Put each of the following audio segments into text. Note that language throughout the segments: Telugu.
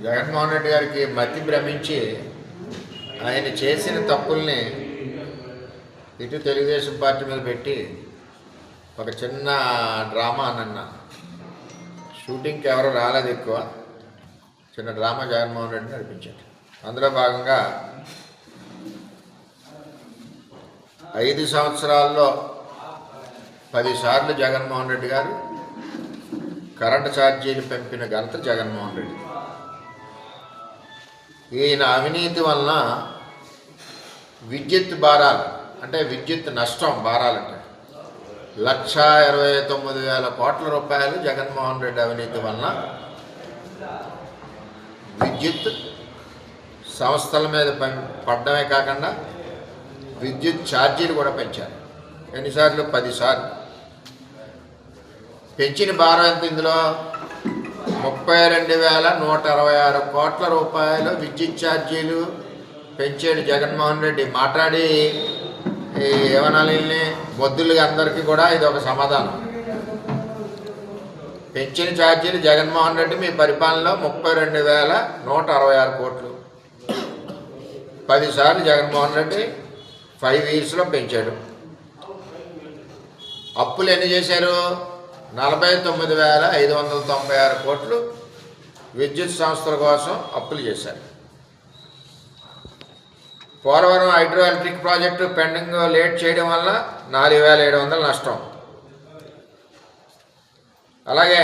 జగన్మోహన్ రెడ్డి గారికి మతి భ్రమించి ఆయన చేసిన తప్పుల్ని ఇటు తెలుగుదేశం పార్టీ మీద పెట్టి ఒక చిన్న డ్రామా అన్న షూటింగ్కి ఎవరు రాలేదు, ఎక్కువ చిన్న డ్రామా జగన్మోహన్ రెడ్డి నడిపించారు. అందులో భాగంగా 5 సంవత్సరాల్లో 10 సార్లు జగన్మోహన్ రెడ్డి గారు కరెంటు ఛార్జీలు పెంపిన ఘనత జగన్మోహన్ రెడ్డి. ఈయన అవినీతి వలన విద్యుత్ భారాలు అంటే విద్యుత్ నష్టం భారాలంటే 1,29,000 కోట్ల రూపాయలు జగన్మోహన్ రెడ్డి అవినీతి వలన విద్యుత్ సంస్థల మీద పడ్డమే కాకుండా విద్యుత్ ఛార్జీలు కూడా పెంచారు. ఎన్నిసార్లు? 10 సార్లు. పెంచిన భారం ఎంత? ఇందులో 32,166 కోట్ల రూపాయలు విద్యుత్ ఛార్జీలు పెంచాడు జగన్మోహన్ రెడ్డి. మాట్లాడి ఏమనాలి, మొద్దులుగా అందరికీ కూడా ఇది ఒక సమాధానం. పెంచిన ఛార్జీలు జగన్మోహన్ రెడ్డి మీ పరిపాలనలో 32,166 కోట్లు. 10 సార్లు జగన్మోహన్ రెడ్డి 5 ఇయర్స్లో పెంచాడు. అప్పులు ఎన్ని చేశారు? 49,596 కోట్లు విద్యుత్ సంస్థల కోసం అప్పులు చేశారు. Polavaram hydro electric project pending late చేయడం వల్ల 4,700 నష్టం. అలాగే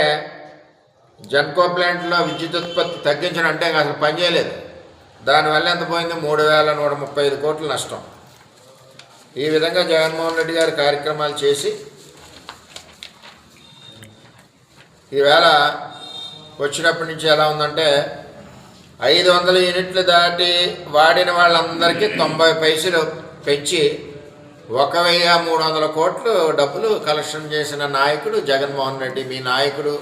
జెన్కో ప్లాంట్లో విద్యుత్ ఉత్పత్తి తగ్గించడం అంటే అసలు పనిచేయలేదు, దానివల్ల ఎంత పోయింది? 3,135 కోట్లు నష్టం. ఈ విధంగా జగన్మోహన్ రెడ్డి గారి కార్యక్రమాలు చేసి ఈవేళ వచ్చినప్పటి నుంచి ఎలా ఉందంటే 500 యూనిట్లు దాటి వాడిన వాళ్ళందరికీ 90 పైసలు పెంచి 1,300 కోట్లు డబ్బులు కలెక్షన్ చేసిన నాయకుడు జగన్మోహన్ రెడ్డి. మీ నాయకుడు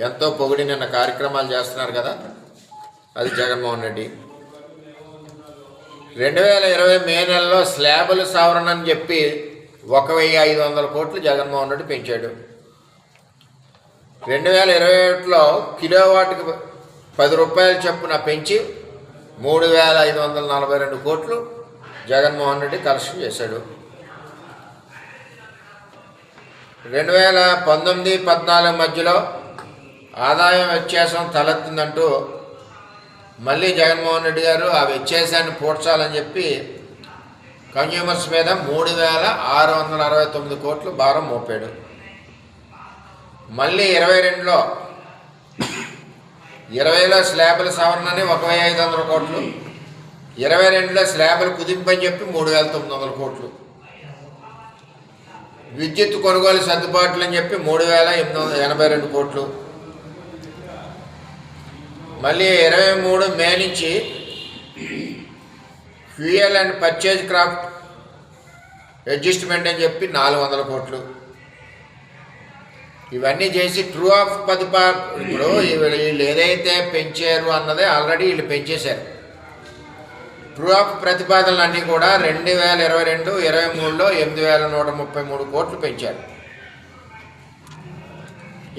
ఎంతో పొగిడి నిన్న కార్యక్రమాలు చేస్తున్నారు కదా, అది జగన్మోహన్ రెడ్డి. 2020 మే నెలలో స్లాబుల సవరణ అని చెప్పి 1,500 కోట్లు జగన్మోహన్ రెడ్డి పెంచాడు. 2021లో కిలోవాట్కి 10 రూపాయలు చొప్పున పెంచి 3,542 కోట్లు జగన్మోహన్ రెడ్డి కలెక్షన్ చేశాడు. 2019-14 మధ్యలో ఆదాయం వ్యత్యాసం తలెత్తిందంటూ మళ్ళీ జగన్మోహన్ రెడ్డి గారు ఆ వ్యత్యాసాన్ని పూడ్చాలని చెప్పి కన్జ్యూమర్స్ మీద 3,669 కోట్లు భారం మోపాడు. మళ్ళీ 2022లో 20లో స్లాబుల సవరణని 1,500 కోట్లు, 22లో స్లాబులు కుదింపని చెప్పి 3,900 కోట్లు, విద్యుత్ కొనుగోలు సర్దుబాట్లు అని చెప్పి 3,882 కోట్లు. మళ్ళీ 23 మే నుంచి fuel and purchase craft adjustment అని చెప్పి 400 కోట్లు. ఇవన్నీ చేసి ట్రూ ఆఫ్ ఇప్పుడు వీళ్ళు ఏదైతే పెంచారు అన్నదే ఆల్రెడీ వీళ్ళు పెంచేశారు. ట్రూ ఆఫ్ ప్రతిపాదనలన్నీ కూడా 2022-23లో 8,133 కోట్లు పెంచారు.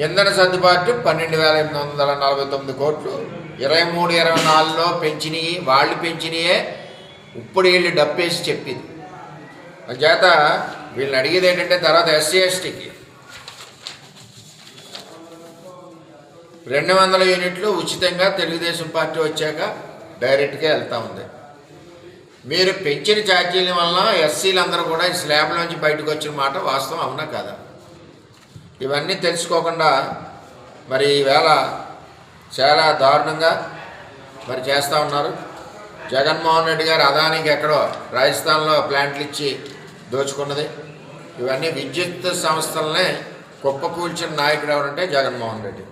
ఇంధన సర్దుబాటు 12,849 కోట్లు. 23-24లో పెంచినవి వాళ్ళు పెంచినయే ఇప్పుడు వీళ్ళు డప్పేసి చెప్పింది. చేత వీళ్ళని అడిగేది ఏంటంటే తర్వాత SC STకి 200 యూనిట్లు ఉచితంగా తెలుగుదేశం పార్టీ వచ్చాక డైరెక్ట్గా వెళ్తూ ఉంది. మీరు పెంచిన ఛార్జీల వలన SCలందరూ కూడా ఈ స్లాబ్లోంచి బయటకు వచ్చిన మాట వాస్తవం అవునా కాదా? ఇవన్నీ తెలుసుకోకుండా మరి ఈవేళ చాలా దారుణంగా మరి చేస్తూ ఉన్నారు. జగన్మోహన్ రెడ్డి గారు అదానికి ఎక్కడో రాజస్థాన్లో ప్లాంట్లు ఇచ్చి దోచుకున్నది. ఇవన్నీ విద్యుత్ సంస్థలనే కుప్పకూల్చిన నాయకుడు ఎవరంటే జగన్మోహన్ రెడ్డి.